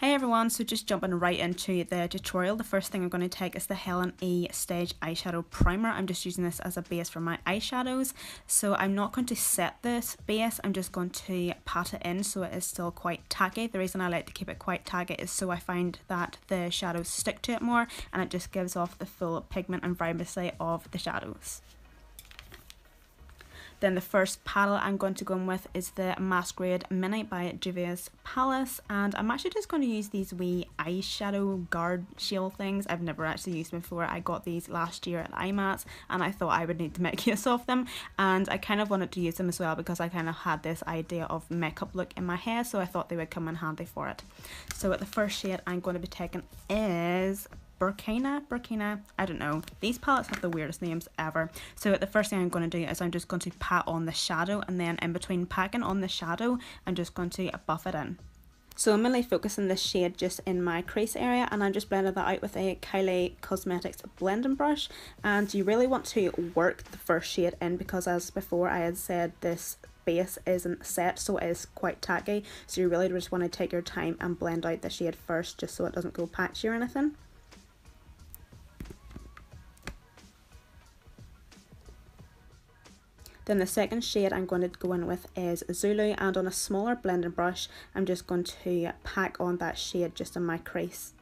Hey everyone, so just jumping right into the tutorial, the first thing I'm going to take is the Helen E Stage Eyeshadow Primer. I'm just using this as a base for my eyeshadows, so I'm not going to set this base, I'm just going to pat it in so it is still quite tacky. The reason I like to keep it quite tacky is so I find that the shadows stick to it more and it just gives off the full pigment and vibrancy of the shadows. Then the first palette I'm going to go in with is the Masquerade Mini by Juvia's Palace, and I'm actually just going to use these wee eyeshadow guard shield things. I've never actually used them before. I got these last year at IMATS and I thought I would need to make use of them, and I kind of wanted to use them as well because I kind of had this idea of makeup look in my hair, so I thought they would come in handy for it. So the first shade I'm going to be taking is Burkina, I don't know. These palettes have the weirdest names ever. So the first thing I'm going to do is I'm just going to pat on the shadow, and then in between packing on the shadow, I'm just going to buff it in. So I'm mainly focusing this shade just in my crease area, and I'm just blending that out with a Kylie Cosmetics blending brush. And you really want to work the first shade in because, as before I had said, this base isn't set, so it is quite tacky. So you really just want to take your time and blend out the shade first just so it doesn't go patchy or anything. Then the second shade I'm going to go in with is Zulu, and on a smaller blending brush I'm just going to pack on that shade just in my crease.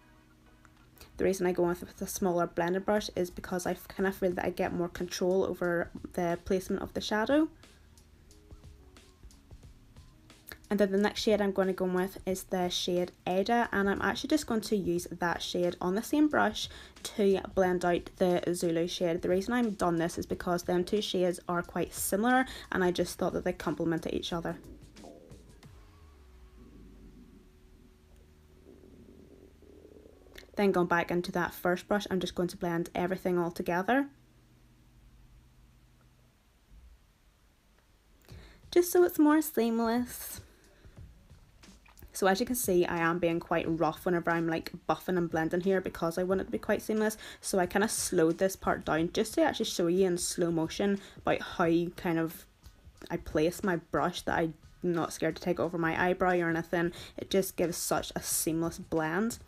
The reason I go with a smaller blending brush is because I kind of feel that I get more control over the placement of the shadow. And then the next shade I'm going to go with is the shade Ada, and I'm actually just going to use that shade on the same brush to blend out the Zulu shade. The reason I've done this is because them two shades are quite similar and I just thought that they complemented each other. Then going back into that first brush, I'm just going to blend everything all together, just so it's more seamless. So as you can see, I am being quite rough whenever I'm like buffing and blending here because I want it to be quite seamless. So I kind of slowed this part down just to actually show you in slow motion about how I place my brush, that I'm not scared to take over my eyebrow or anything. It just gives such a seamless blend.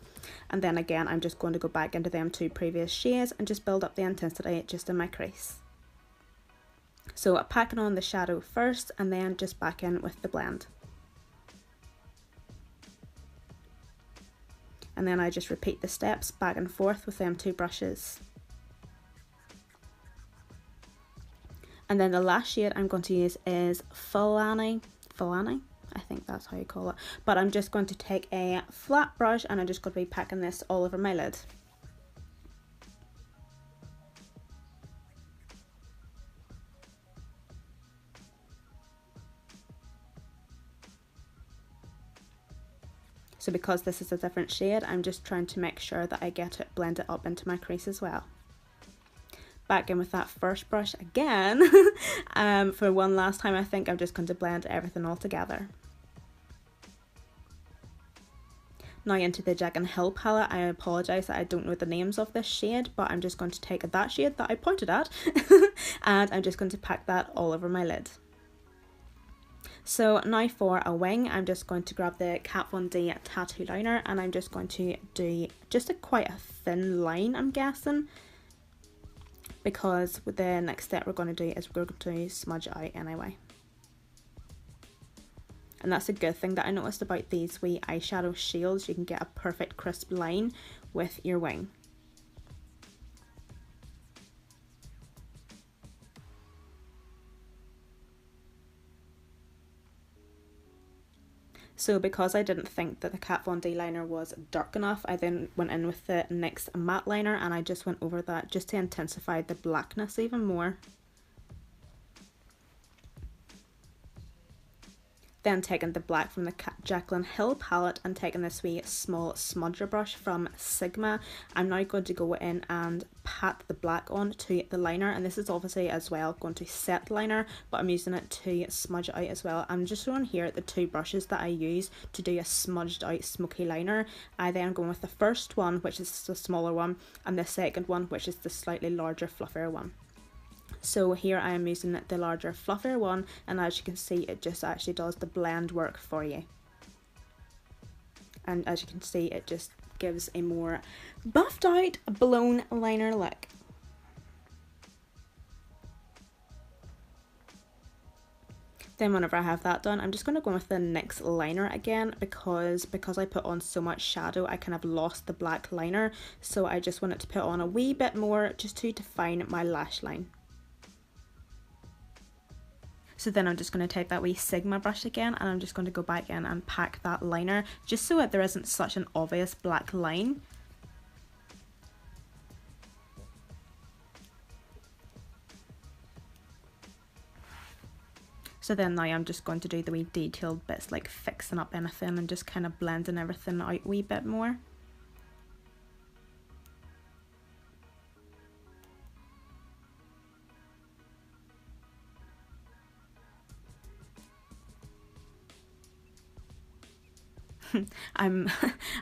And then again, I'm just going to go back into them two previous shades and just build up the intensity just in my crease. So packing on the shadow first and then just back in with the blend. And then I just repeat the steps back and forth with them two brushes. And then the last shade I'm going to use is Fulani, I think that's how you call it. But I'm just going to take a flat brush and I'm just going to be packing this all over my lid. So because this is a different shade, I'm just trying to make sure that I get it blended up into my crease as well. Back in with that first brush again. For one last time, I think I'm just going to blend everything all together. Now into the Jack and Hill palette. I apologise that I don't know the names of this shade, but I'm just going to take that shade that I pointed at and I'm just going to pack that all over my lid. So now for a wing, I'm just going to grab the Kat Von D tattoo liner and I'm just going to do just quite a thin line, I'm guessing, because the next step we're going to do is we're going to smudge it out anyway. And that's a good thing that I noticed about these wee eyeshadow shields. You can get a perfect crisp line with your wing. So because I didn't think that the Kat Von D liner was dark enough, I then went in with the NYX matte liner and I just went over that just to intensify the blackness even more. Then taking the black from the Jaclyn Hill palette and taking this wee small smudger brush from Sigma, I'm now going to go in and pat the black on to the liner, and this is obviously as well going to set liner, but I'm using it to smudge it out as well. I'm just showing here the two brushes that I use to do a smudged out smoky liner. I then go with the first one, which is the smaller one, and the second one, which is the slightly larger fluffier one. So here I am using the larger fluffier one, and as you can see it just actually does the blend work for you. and as you can see, it just gives a more buffed out blown liner look. Then whenever I have that done, I'm just going to go with the NYX liner again, because I put on so much shadow, I kind of lost the black liner, so I just wanted to put on a wee bit more just to define my lash line. So then I'm just going to take that wee Sigma brush again, and I'm just going to go back in and pack that liner just so that there isn't such an obvious black line. So then now I'm just going to do the wee detailed bits, like fixing up anything and just kind of blending everything out a wee bit more.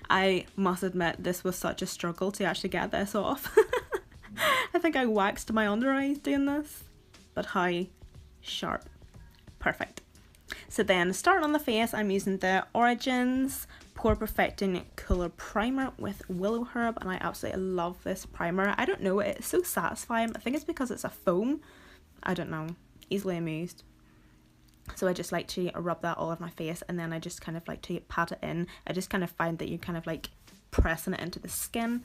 I must admit, this was such a struggle to actually get this off. I think I waxed my under eyes doing this, but how sharp. Perfect. So then, starting on the face, I'm using the Origins Pore Perfecting Cooler Primer with Willow Herb, and I absolutely love this primer. I don't know, it's so satisfying. I think it's because it's a foam. I don't know, easily amused. So I just like to rub that all over my face, and then I just kind of like to pat it in. I just kind of find that you're kind of like pressing it into the skin.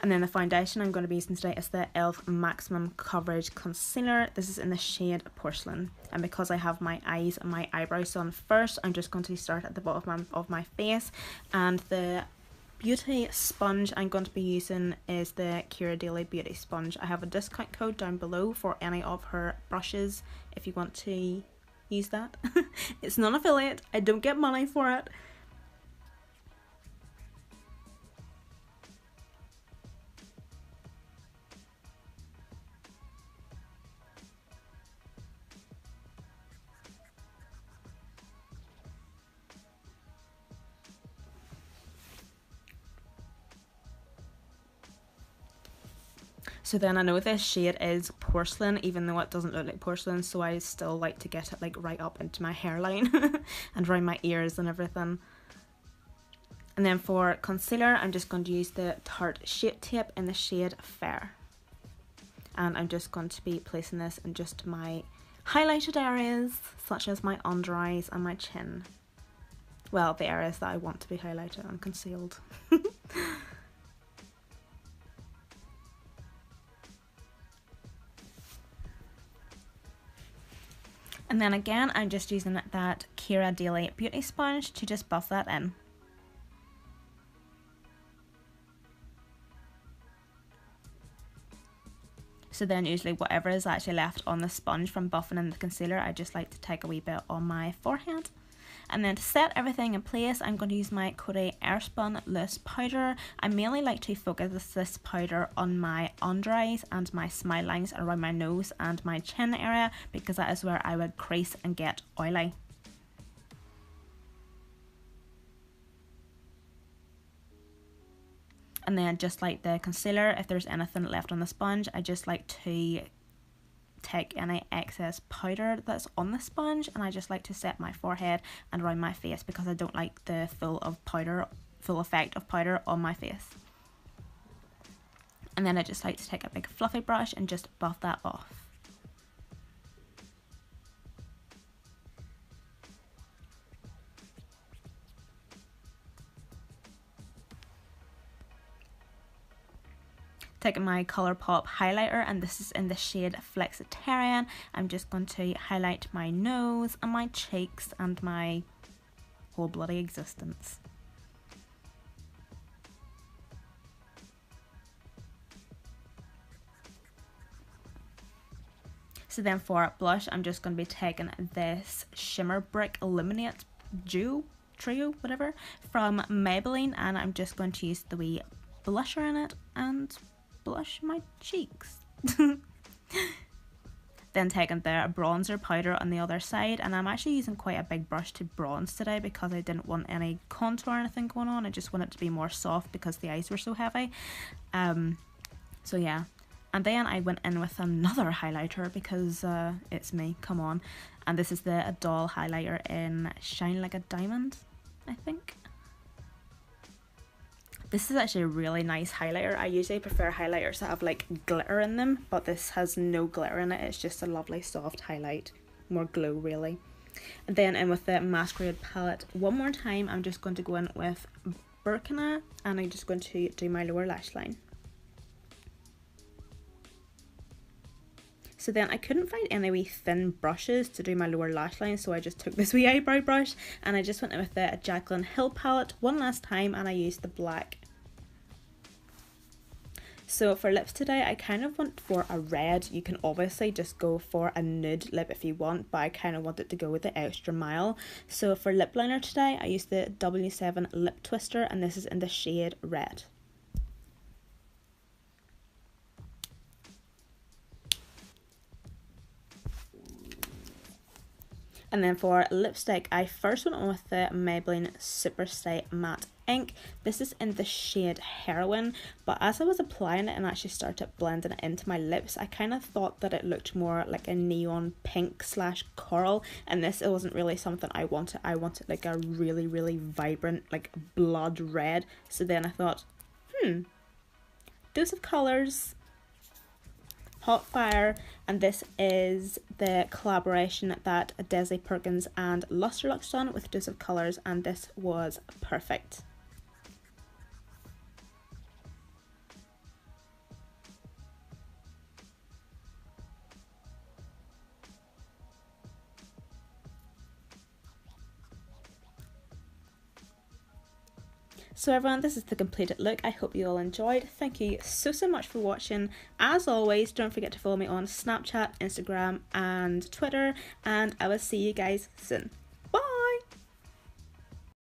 And then the foundation I'm going to be using today is the e.l.f. Maximum Coverage Concealer. This is in the shade Porcelain. And because I have my eyes and my eyebrows on first, I'm just going to start at the bottom of my face. And the beauty sponge I'm going to be using is the Kira Daily Beauty Sponge. I have a discount code down below for any of her brushes if you want to use that. It's non-affiliate, I don't get money for it. So then I know this shade is Porcelain, even though it doesn't look like porcelain, so I still like to get it like right up into my hairline and around my ears and everything. And then for concealer, I'm just going to use the Tarte Shape Tape in the shade Fair. And I'm just going to be placing this in just my highlighted areas, such as my under eyes and my chin. Well, the areas that I want to be highlighted and concealed. And then again, I'm just using that Kira Daily Beauty Sponge to just buff that in. So then usually whatever is actually left on the sponge from buffing in the concealer, I just like to take a wee bit on my forehead. And then to set everything in place, I'm going to use my Coty Airspun Loose Powder. I mainly like to focus this powder on my under eyes and my smile lines around my nose and my chin area, because that is where I would crease and get oily. And then just like the concealer, if there's anything left on the sponge, I just like to take any excess powder that's on the sponge, and I just like to set my forehead and around my face, because I don't like the full effect of powder on my face. And then I just like to take a big fluffy brush and just buff that off. Taking my Colourpop highlighter, and this is in the shade Flexitarian. I'm just going to highlight my nose and my cheeks and my whole bloody existence. So then for blush, I'm just going to be taking this Shimmer Brick Illuminate Trio, whatever, from Maybelline, and I'm just going to use the wee blusher in it and blush my cheeks. Then taking the bronzer powder on the other side, and I'm actually using quite a big brush to bronze today because I didn't want any contour or anything going on. I just wanted it to be more soft because the eyes were so heavy. So yeah, and then I went in with another highlighter because it's me, come on. And this is the Doll highlighter in Shine Like a Diamond, I think. This is actually a really nice highlighter. I usually prefer highlighters that have like glitter in them, but this has no glitter in it. It's just a lovely soft highlight, more glow really. And then in with the Masquerade palette, one more time, I'm just going to go in with Burkina, and I'm just going to do my lower lash line. So then I couldn't find any wee thin brushes to do my lower lash line, so I just took this wee eyebrow brush and I just went in with the Jaclyn Hill palette one last time, and I used the black. So for lips today, I kind of went for a red. You can obviously just go for a nude lip if you want, but I kind of wanted to go with the extra mile. So for lip liner today, I used the W7 Lip Twister, and this is in the shade Red. And then for lipstick, I first went on with the Maybelline Super Stay Matte Ink. This is in the shade Heroin, but as I was applying it and actually started blending it into my lips, I kind of thought that it looked more like a neon pink / coral, and this, it wasn't really something I wanted. I wanted like a really, really vibrant, like blood red. So then I thought, dose of colours, Hot Fire, and this is the collaboration that Desi Perkins and Lustrelux done with Dose of Colours, and this was perfect. So everyone, this is the completed look. I hope you all enjoyed. Thank you so much for watching. As always, don't forget to follow me on Snapchat, Instagram and Twitter, and I will see you guys soon.